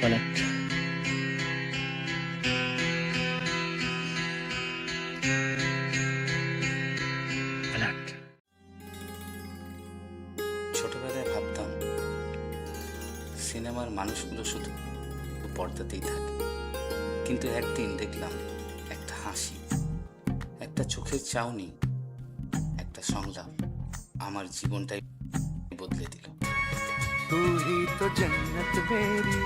Connect. ছোটবেলায় ভাবতাম সিনেমার মানুষগুলো শুধু পর্দাতেই থাকে, কিন্তু একদিন দেখলাম একটা হাসি, একটা চোখের চাউনি, একটা সংলাপ আমার জীবনটাই বদলে দিল। तू ही तो जन्नत मेरी,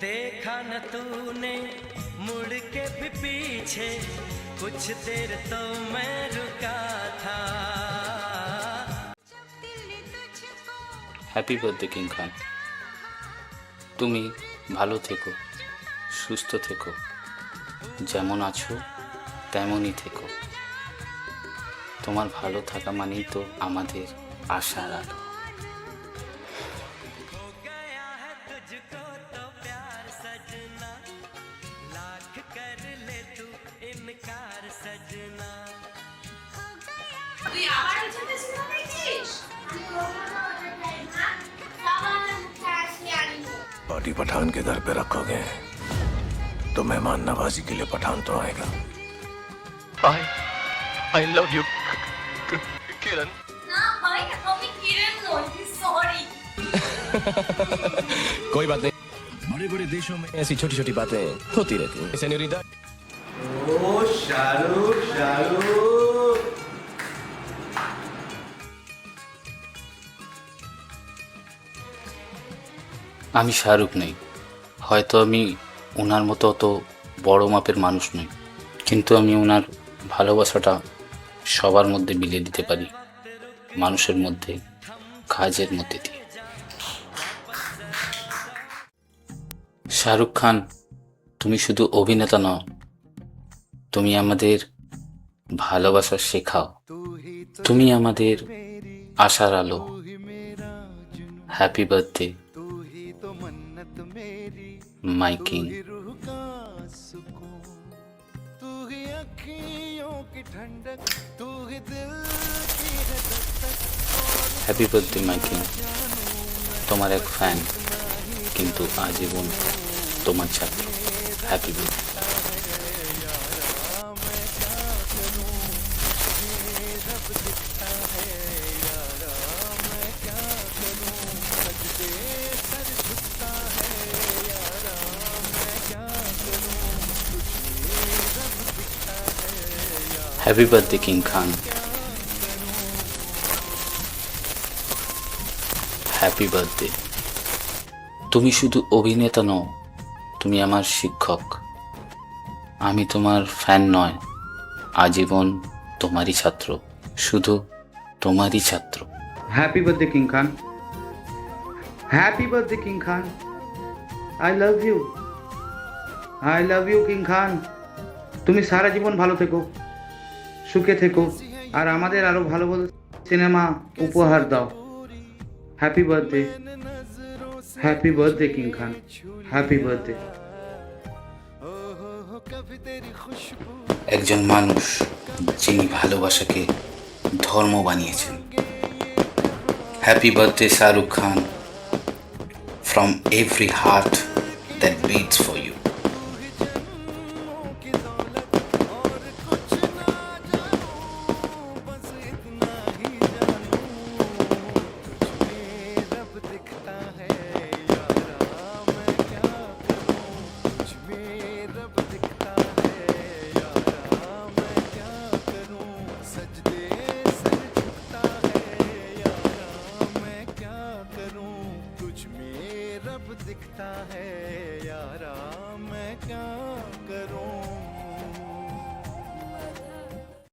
देखा न तूने मुड़ के भी पीछे, कुछ देर तो मैं रुका था। Happy birthday king Khan. তুমি ভালো থেকো, সুস্থ থেকো, যেমন আছো তেমনই থেকো। তোমার ভালো থাকা মানেই তো আমাদের আশার আলো। हो गया है तुझको तो प्यार सजना, लाख कर ले तू इनकार सजना। তুই আবার ওইখানে সিনেমা দেখছিস? पार्टी पठान के घर पे रखोगे तो मेहमान नवाजी के लिए पठान तो आएगा। I love you, Kiran. না ভাই, আমি কিরণ নই, সরি। कोई बात नहीं, बड़े बड़े देशों में ऐसी छोटी छोटी बातें होती रहती हैं। सेन्योरिटा, ओ शाहरुख शाहरुख আমি শাহরুখ নই, হয়তো আমি ওনার মতো অত বড় মাপের মানুষ নই, কিন্তু আমি ওনার ভালোবাসাটা সবার মধ্যে বিলিয়ে দিতে পারি, মানুষের মধ্যে, কাজের মধ্যে দিয়ে। শাহরুখ খান, তুমি শুধু অভিনেতা নও, তুমি আমাদের ভালোবাসা শেখাও, তুমি আমাদের আশার আলো। Happy birthday my king. तू ही अखियों की ठंडक, तू ही दिल की है दस्तक। Happy birthday my king. তোমার এক ফ্যান, কিন্তু আজীবন তোমার ছাত্র। Happy birthday. Happy birthday king Khan. Happy birthday. তুমি শুধু অভিনেতা নও, তুমি আমার শিক্ষক। আমি তোমার ফ্যান নয়, আজীবন তোমারই ছাত্র, শুধু তোমারই ছাত্র। Happy birthday king Khan. Happy birthday king Khan. I love you, I love you king Khan. তুমি সারা জীবন ভালো থেকো, সুখে থেকো, আর আমাদের আরো ভালো ভালো সিনেমা উপহার দাও। Happy birthday, happy birthday king Khan. Happy birthday. একজন মানুষ যিনি ভালোবাসাকে ধর্ম বানিয়েছেন। Happy birthday Shahrukh Khan, from every heart that beats for you. दिखता है यारा, मैं क्या करूं।